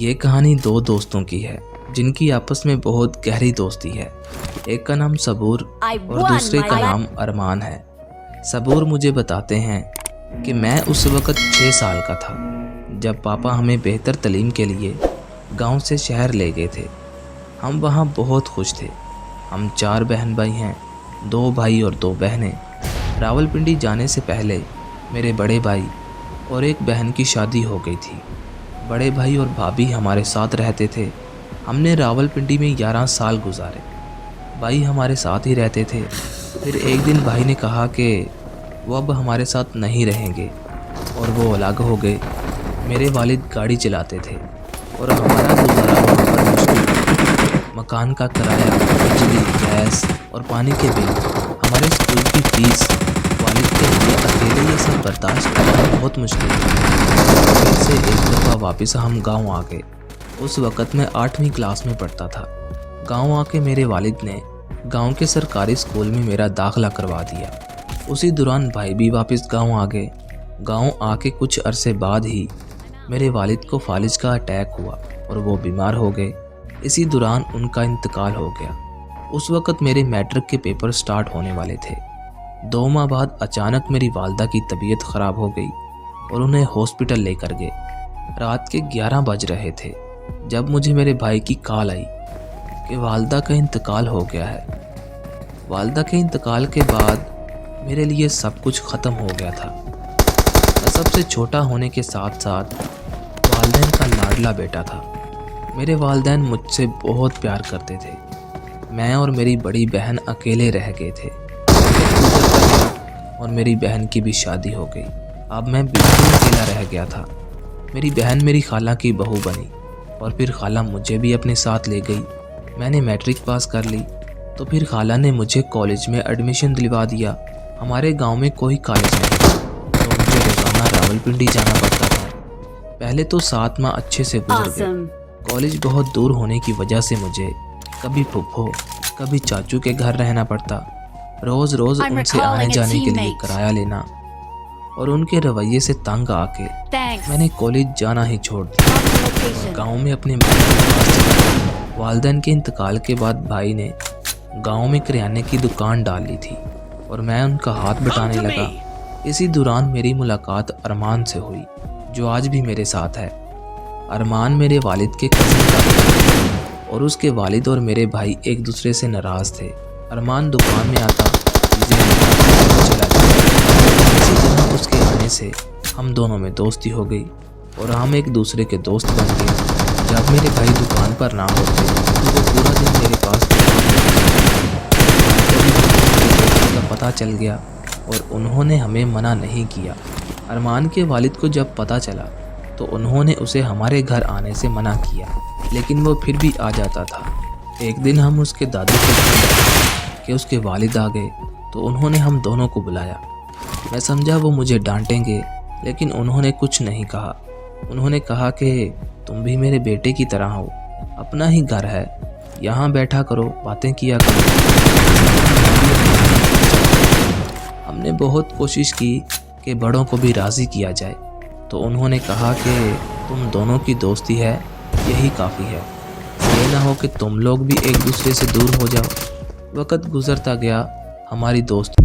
ये कहानी दो दोस्तों की है जिनकी आपस में बहुत गहरी दोस्ती है। एक का नाम सबूर और दूसरे का नाम अरमान है। सबूर मुझे बताते हैं कि मैं उस वक़्त 6 साल का था जब पापा हमें बेहतर तालीम के लिए गांव से शहर ले गए थे। हम वहां बहुत खुश थे। हम 4 बहन भाई हैं, 2 भाई और 2 बहनें। रावलपिंडी जाने से पहले मेरे बड़े भाई और एक बहन की शादी हो गई थी। बड़े भाई और भाभी हमारे साथ रहते थे। हमने रावलपिंडी में 11 साल गुजारे। भाई हमारे साथ ही रहते थे। फिर एक दिन भाई ने कहा कि वो अब हमारे साथ नहीं रहेंगे और वो अलग हो गए। मेरे वालिद गाड़ी चलाते थे और हमारा गुजारा वहाँ पर मुश्किल था। मकान का किराया, बिजली, गैस और पानी के बिल, हमारे स्कूल की फीस, वालिद के लिए अकेले ये सब बर्दाश्त करना बहुत मुश्किल था। फिर से एक दफ़ा वापस हम गांव आ गए। उस वक़्त मैं 8वीं क्लास में पढ़ता था। गांव आके मेरे वालिद ने गांव के सरकारी स्कूल में मेरा दाखिला करवा दिया। उसी दौरान भाई भी वापस गांव आ गए। गांव आके कुछ अरसे बाद ही मेरे वालिद को फालिज का अटैक हुआ और वो बीमार हो गए। इसी दौरान उनका इंतकाल हो गया। उस वक़्त मेरे मैट्रिक के पेपर स्टार्ट होने वाले थे। 2 माह बाद अचानक मेरी वालदा की तबीयत ख़राब हो गई और उन्हें हॉस्पिटल लेकर गए। रात के 11 बज रहे थे जब मुझे मेरे भाई की कॉल आई कि वालदा का इंतकाल हो गया है। वालदा के इंतकाल के बाद मेरे लिए सब कुछ ख़त्म हो गया था। मैं सबसे छोटा होने के साथ साथ वालदैन का लाडला बेटा था। मेरे वालदैन मुझसे बहुत प्यार करते थे। मैं और मेरी बड़ी बहन अकेले रह गए थे और मेरी बहन की भी शादी हो गई। अब मैं बिल्कुल अकेला रह गया था। मेरी बहन मेरी खाला की बहू बनी और फिर खाला मुझे भी अपने साथ ले गई। मैंने मैट्रिक पास कर ली तो फिर खाला ने मुझे कॉलेज में एडमिशन दिलवा दिया। हमारे गांव में कोई कॉलेज नहीं था तो मुझे रोज़ाना रावलपिंडी जाना पड़ता था। पहले तो 7 माह अच्छे से गुजर गए। कॉलेज बहुत दूर होने की वजह से मुझे कभी फुफ्फो कभी चाचू के घर रहना पड़ता। रोज़ उनसे आने जाने के लिए किराया लेना और उनके रवैये से तंग आके मैंने कॉलेज जाना ही छोड़ दिया। गांव में अपने वालिदैन के इंतकाल के बाद भाई ने गांव में किराने की दुकान डाल ली थी और मैं उनका हाथ बटाने लगा। इसी दौरान मेरी मुलाकात अरमान से हुई जो आज भी मेरे साथ है। अरमान मेरे वालिद के कज़न का था और उसके वालिद और मेरे भाई एक दूसरे से नाराज़ थे। अरमान दुकान में आता, चीज़ें चला जाता। इसी तरह उसके आने से हम दोनों में दोस्ती हो गई और हम एक दूसरे के दोस्त बन गए। जब मेरे भाई दुकान पर ना होते तो वो पूरा दिन मेरे पास का पता चल गया और उन्होंने हमें मना नहीं किया। अरमान के वालिद को जब पता चला तो उन्होंने उसे हमारे घर आने से मना किया, लेकिन वो फिर भी आ जाता था। एक दिन हम उसके दादू को बताया कि उसके वालिद आ गए तो उन्होंने हम दोनों को बुलाया। मैं समझा वो मुझे डांटेंगे, लेकिन उन्होंने कुछ नहीं कहा। उन्होंने कहा कि तुम भी मेरे बेटे की तरह हो, अपना ही घर है, यहाँ बैठा करो, बातें किया करो। हमने बहुत कोशिश की कि बड़ों को भी राज़ी किया जाए तो उन्होंने कहा कि तुम दोनों की दोस्ती है, यही काफ़ी है। ये ना हो कि तुम लोग भी एक दूसरे से दूर हो जाओ। वक़्त गुज़रता गया, हमारी दोस्ती